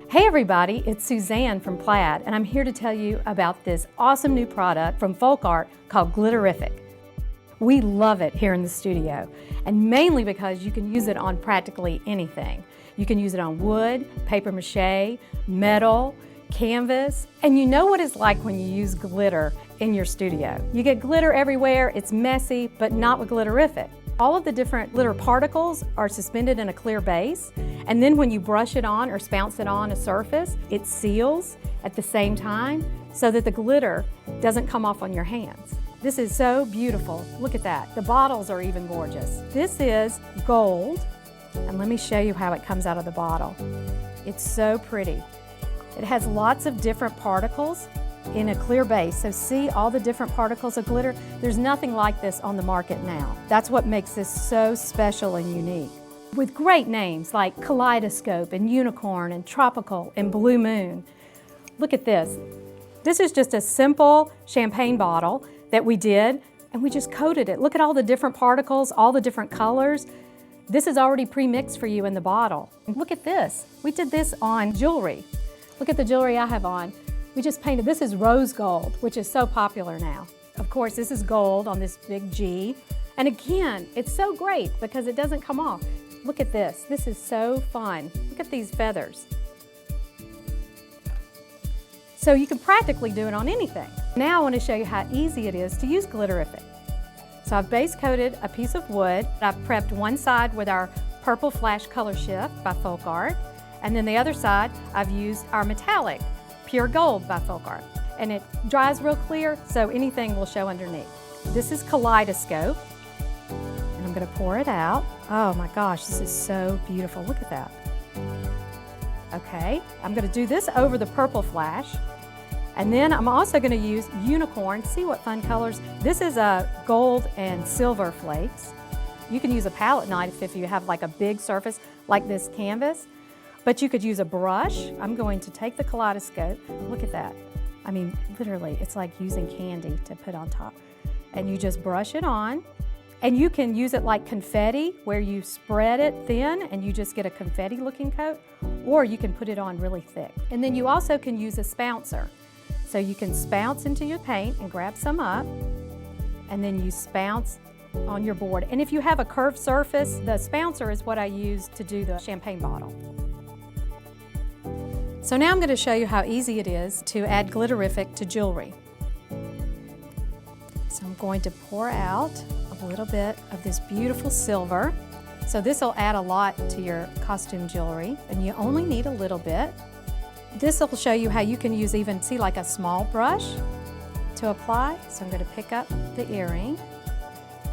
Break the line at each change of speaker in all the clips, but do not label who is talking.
Hey everybody, it's Suzanne from Plaid, and I'm here to tell you about this awesome new product from FolkArt called Glitterific. We love it here in the studio, and mainly because you can use it on practically anything. You can use it on wood, paper mache, metal, canvas, and you know what it's like when you use glitter in your studio. You get glitter everywhere, it's messy, but not with Glitterific. All of the different glitter particles are suspended in a clear base, and then when you brush it on or bounce it on a surface, it seals at the same time so that the glitter doesn't come off on your hands. This is so beautiful. Look at that. The bottles are even gorgeous. This is gold, and let me show you how it comes out of the bottle. It's so pretty. It has lots of different particles in a clear base. So see all the different particles of glitter? There's nothing like this on the market now. That's what makes this so special and unique. With great names like Kaleidoscope and Unicorn and Tropical and Blue Moon. Look at this. This is just a simple champagne bottle that we did, and we just coated it. Look at all the different particles, all the different colors. This is already pre-mixed for you in the bottle. Look at this. We did this on jewelry. Look at the jewelry I have on. We just painted, this is rose gold, which is so popular now. Of course, this is gold on this big G. And again, it's so great because it doesn't come off. Look at this, this is so fun. Look at these feathers. So you can practically do it on anything. Now I want to show you how easy it is to use Glitterific. So I've base coated a piece of wood. I've prepped one side with our Purple Flash Color Shift by FolkArt. And then the other side, I've used our metallic Pure Gold by FolkArt. And it dries real clear, so anything will show underneath. This is Kaleidoscope, and I'm gonna pour it out. Oh my gosh, this is so beautiful. Look at that. Okay, I'm gonna do this over the Purple Flash, and then I'm also gonna use Unicorn. See what fun colors. This is a gold and silver flakes. You can use a palette knife if you have like a big surface like this canvas. But you could use a brush. I'm going to take the Kaleidoscope. Look at that. I mean, literally, it's like using candy to put on top. And you just brush it on. And you can use it like confetti, where you spread it thin and you just get a confetti looking coat, or you can put it on really thick. And then you also can use a spouncer. So you can spounce into your paint and grab some up, and then you spounce on your board. And if you have a curved surface, the spouncer is what I use to do the champagne bottle. So now I'm going to show you how easy it is to add Glitterific to jewelry. So I'm going to pour out a little bit of this beautiful silver. So this will add a lot to your costume jewelry, and you only need a little bit. This will show you how you can use even, see, like a small brush to apply. So I'm going to pick up the earring,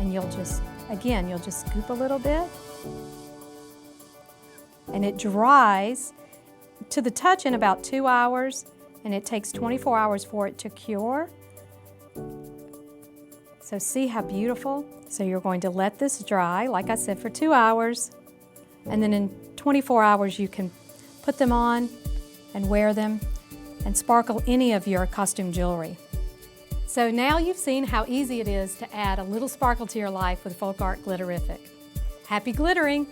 and you'll just scoop a little bit, and it dries to the touch in about 2 hours, and it takes 24 hours for it to cure. So see how beautiful? So you're going to let this dry, like I said, for 2 hours, and then in 24 hours you can put them on and wear them and sparkle any of your costume jewelry. So now you've seen how easy it is to add a little sparkle to your life with FolkArt Glitterific. Happy glittering!